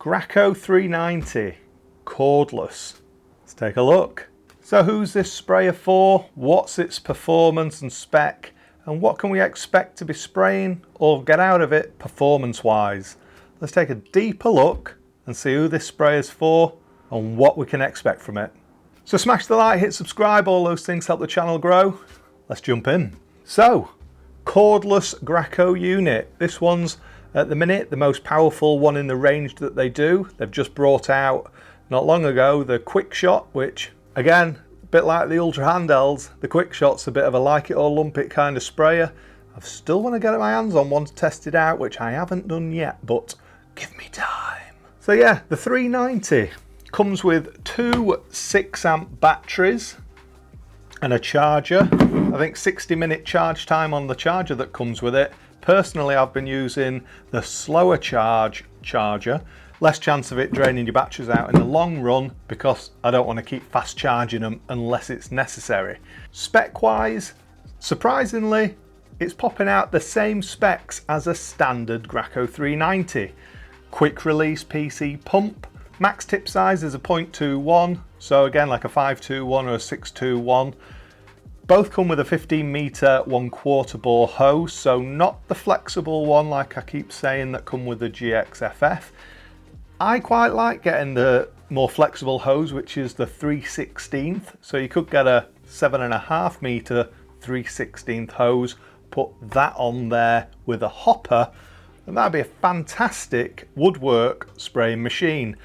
Graco 390 cordless. Let's take a look. So who's this sprayer for? What's its performance and spec? And what can we expect to be spraying or get out of it performance wise? Let's take a deeper look and see who this spray is for and what we can expect from it. So smash the like, hit subscribe, all those things help the channel grow. Let's jump in. So, cordless Graco unit. This one's at the minute the most powerful one in the range that they do. They've just brought out not long ago the Quick Shot, which again, a bit like the Ultra handhelds, the Quick Shot's a bit of a like it or lump it kind of sprayer. I still want to get my hands on one to test it out, which I haven't done yet, but give me time. So yeah, the 390 comes with two 6-amp batteries and a charger. I think 60-minute charge time on the charger that comes with it. Personally, I've been using the slower charger. Less chance of it draining your batteries out in the long run because I don't want to keep fast charging them unless it's necessary. Spec wise, surprisingly, it's popping out the same specs as a standard Graco 390. Quick release PC pump. Max tip size is a 0.21, so again like a 521 or a 621. Both come with a 15 meter 1/4 bore hose, so not the flexible one like I keep saying that come with the GXFF. I quite like getting the more flexible hose, which is the 3/16, so you could get a 7.5 meter 3/16 hose, put that on there with a hopper, and that'd be a fantastic woodwork spraying machine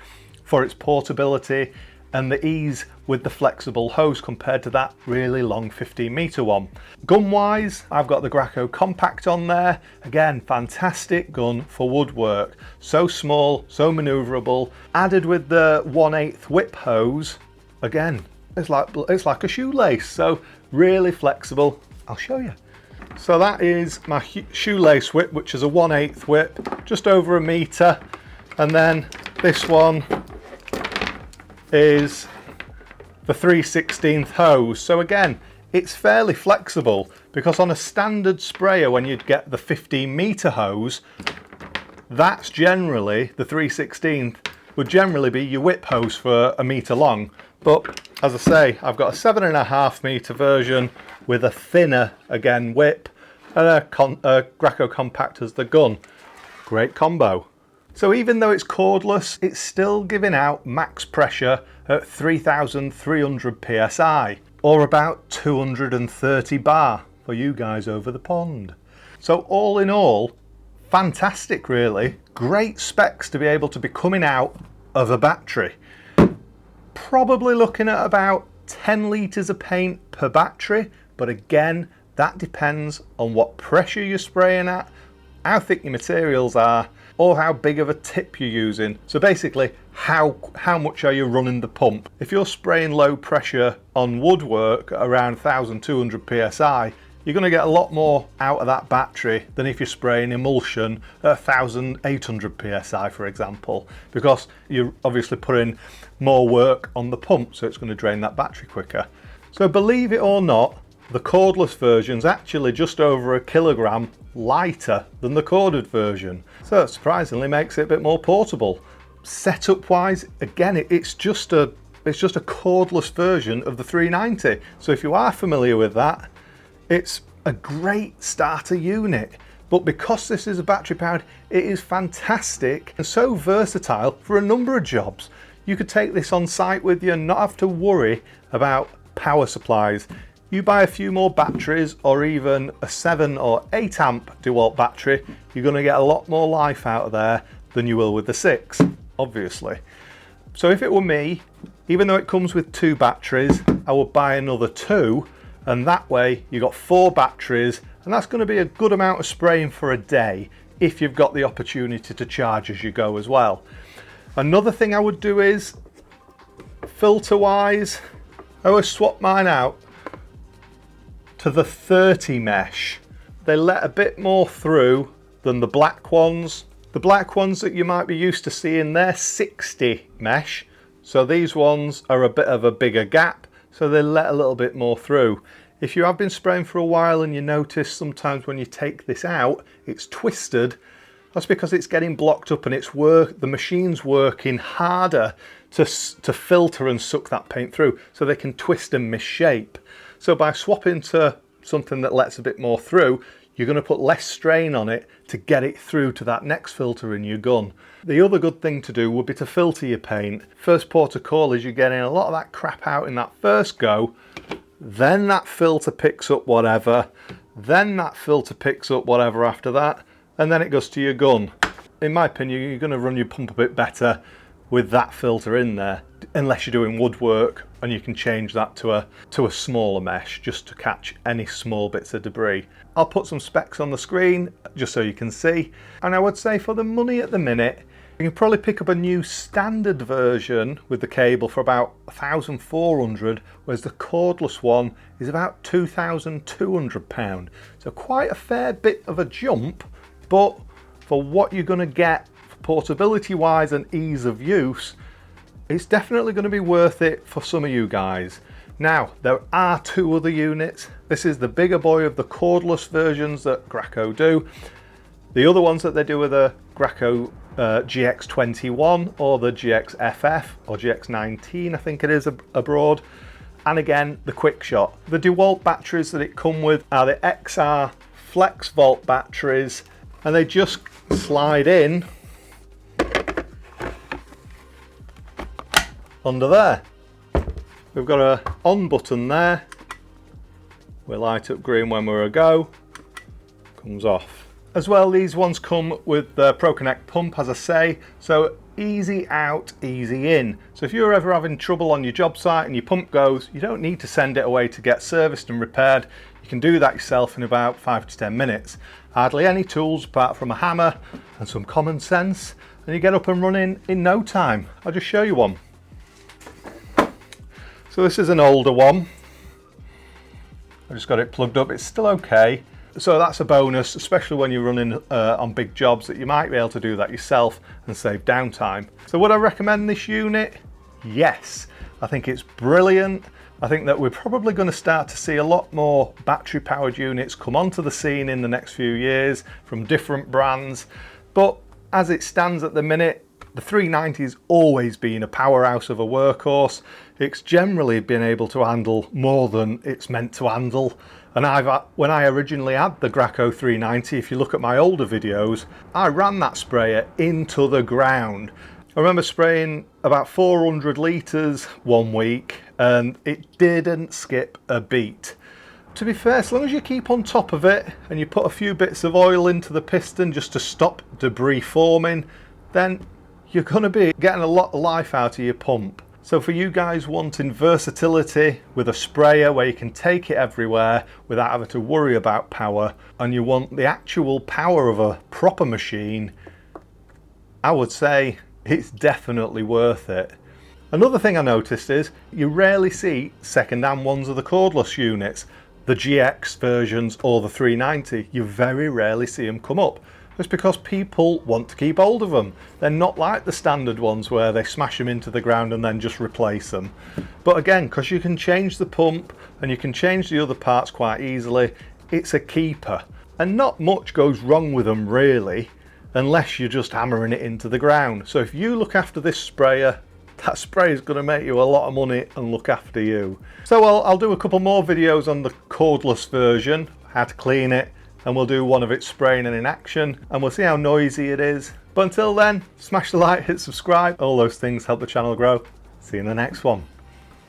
for its portability and the ease with the flexible hose compared to that really long 15 meter one. Gun wise, I've got the Graco Compact on there. Again, fantastic gun for woodwork. So small, so maneuverable. Added with the 1/8 whip hose, again, it's like a shoelace. So really flexible. I'll show you. So that is my shoelace whip, which is a 1/8 whip, just over a meter. And then this one is the 3/16 hose. So again, it's fairly flexible because on a standard sprayer, when you'd get the 15 meter hose, that's generally, the 3/16 would generally be your whip hose for a meter long. But as I say, I've got a 7.5 meter version with a thinner, again, whip and a Graco Compact as the gun. Great combo. So even though it's cordless, it's still giving out max pressure at 3,300 psi, or about 230 bar for you guys over the pond. So all in all, fantastic really. Great specs to be able to be coming out of a battery. Probably looking at about 10 litres of paint per battery, but again, that depends on what pressure you're spraying at, how thick your materials are, or how big of a tip you're using. So basically, how much are you running the pump? If you're spraying low pressure on woodwork at around 1,200 psi, you're going to get a lot more out of that battery than if you're spraying emulsion at 1,800 psi, for example, because you're obviously putting more work on the pump, so it's going to drain that battery quicker. So believe it or not, the cordless version is actually just over 1 kilogram lighter than the corded version. So it surprisingly makes it a bit more portable. Setup wise, again, it's just a cordless version of the 390. So if you are familiar with that, it's a great starter unit. But because this is a battery powered, it is fantastic and so versatile for a number of jobs. You could take this on site with you and not have to worry about power supplies. You buy a few more batteries or even a 7 or 8 amp DeWalt battery, you're going to get a lot more life out of there than you will with the 6, obviously. So if it were me, even though it comes with 2 batteries, I would buy another 2, and that way you got 4 batteries, and that's going to be a good amount of spraying for a day if you've got the opportunity to charge as you go as well. Another thing I would do is, filter wise, I always swap mine out to the 30 mesh. They let a bit more through than the black ones. The black ones that you might be used to seeing, they're 60 mesh. So these ones are a bit of a bigger gap, so they let a little bit more through. If you have been spraying for a while and you notice sometimes when you take this out, it's twisted, That's because it's getting blocked up and the machine's working harder to filter and suck that paint through, so they can twist and misshape. So by swapping to something that lets a bit more through, you're going to put less strain on it to get it through to that next filter in your gun. The other good thing to do would be to filter your paint. First port of call is you're getting a lot of that crap out in that first go, then that filter picks up whatever, then that filter picks up whatever after that, and then it goes to your gun. In my opinion, you're going to run your pump a bit better with that filter in there, unless you're doing woodwork and you can change that to a smaller mesh just to catch any small bits of debris. I'll put some specs on the screen just so you can see, and I would say for the money at the minute, you can probably pick up a new standard version with the cable for about £1,400, whereas the cordless one is about £2,200. So quite a fair bit of a jump, but for what you're going to get portability wise and ease of use, it's definitely going to be worth it for some of you guys. Now, there are two other units. This is the bigger boy of the cordless versions that Graco do. The other ones that they do are the Graco GX21 or the GXFF or GX19, I think it is abroad. And again, the quick shot. The DeWalt batteries that it come with are the XR Flex Volt batteries, and they just slide in under there. We've got a on button there. We light up green when we're a go. Comes off. As well, these ones come with the ProConnect pump, as I say, so easy out, easy in. So if you're ever having trouble on your job site and your pump goes, you don't need to send it away to get serviced and repaired. You can do that yourself in about 5 to 10 minutes. Hardly any tools apart from a hammer and some common sense, and you get up and running in no time. I'll just show you one. So this is an older one. I just got it plugged up, it's still okay. So that's a bonus, especially when you're running on big jobs, that you might be able to do that yourself and save downtime. So would I recommend this unit? Yes, I think it's brilliant. I think that we're probably going to start to see a lot more battery powered units come onto the scene in the next few years from different brands. But as it stands at the minute, the 390 has always been a powerhouse of a workhorse. It's generally been able to handle more than it's meant to handle. And when I originally had the Graco 390, if you look at my older videos, I ran that sprayer into the ground. I remember spraying about 400 litres one week and it didn't skip a beat. To be fair, as long as you keep on top of it and you put a few bits of oil into the piston just to stop debris forming, then you're going to be getting a lot of life out of your pump. So for you guys wanting versatility with a sprayer where you can take it everywhere without having to worry about power, and you want the actual power of a proper machine, I would say it's definitely worth it. Another thing I noticed is you rarely see second-hand ones of the cordless units, the GX versions or the 390. You very rarely see them come up. It's because people want to keep hold of them. They're not like the standard ones where they smash them into the ground and then just replace them. But again, because you can change the pump and you can change the other parts quite easily, it's a keeper. And not much goes wrong with them really, unless you're just hammering it into the ground. So if you look after this sprayer, that spray is going to make you a lot of money and look after you. So I'll do a couple more videos on the cordless version, how to clean it, and we'll do one of it spraying and in action, and we'll see how noisy it is. But until then, smash the like, hit subscribe, all those things help the channel grow. See you in the next one.